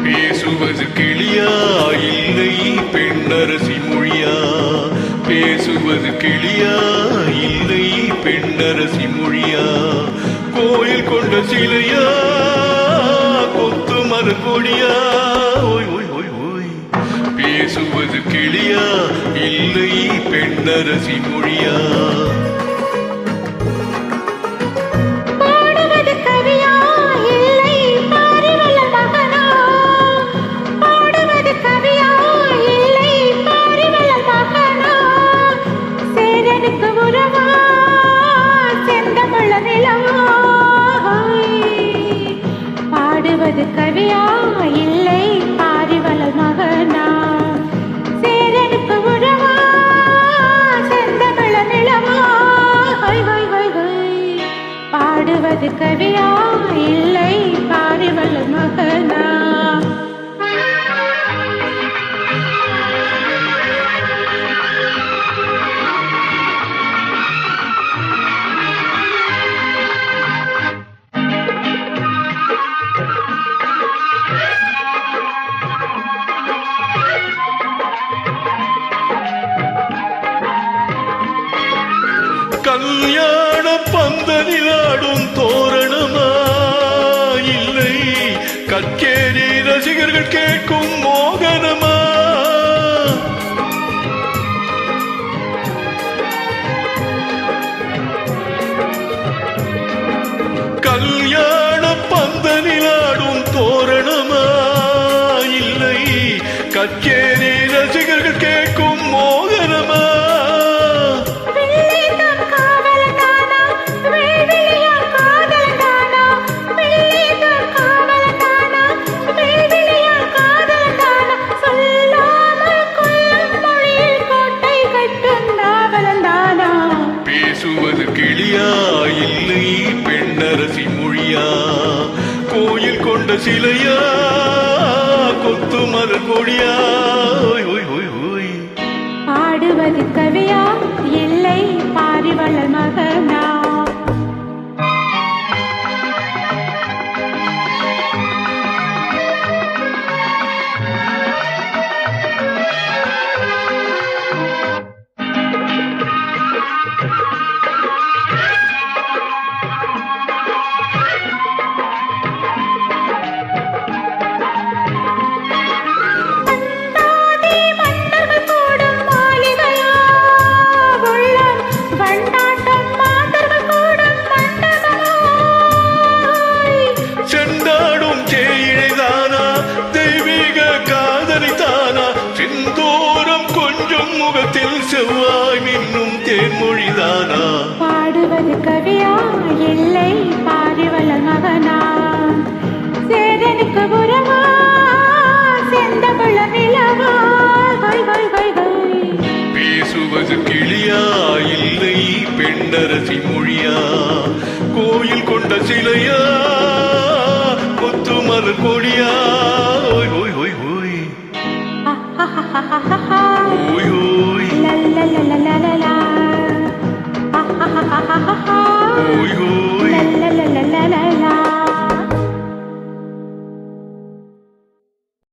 பேசுவது கிளியா இல்லை பெண்ணரசி மொழியா? பேசுவது கிளியா இல்லை பெண்ணரசி மொழியா? கோயில் கொண்ட சிலையா கொத்து மலர் கொடியா? ஓய் ஓய் ஓய் ஓய். பேசுவது கிளியா இல்லை பெண்ணரசி மொழியா? பாடுவது கவியா இல்லை பாரிவள மகனா? சேரனுக்கு உறவா செந்தமிழ நிலவா? பாடுவது கவியா இல்லை பாரிவள மகனா? கல்யாண பந்தனிலாடும் தோரணமா இல்லை கச்சேரி ரசிகர்கள் கேட்கும் மோகனமா? கல்யாண பந்தனிலாடும் தோரணமா இல்லை கச்சேரி ரசிகர்கள் கேட்கும் மோகனமா? பேசுவது கிளியா இல்லை பெண்ணரசி மொழியா? கோயில் கொண்ட சிலையா கொத்து மலர் கொடியா? பாடுவது கவியா இல்லை பாரிவள மகனா? செண்டாடும் சேயிழைதானா தெய்வீக காதலித்தானா? செந்தோரம் கொஞ்சம் முகத்தில் செவ்வாய் மின்னும் தேன்மொழிதானா? பாடுவது கவியா இல்லை பாரிவள மகனா? சேரனுக்கு உறவா செந்தமிழ நிலவா? பேசுவது கிளியா இல்லை பெண்ணரசி மொழியா? கோயில் கொண்ட சிலையா கொத்து மலர் கொடியா? ஓய் ஓய் ஓய் ஓய் ஓய் ஓய் லா லா லா லா லா லா. ஓய் ஓய்.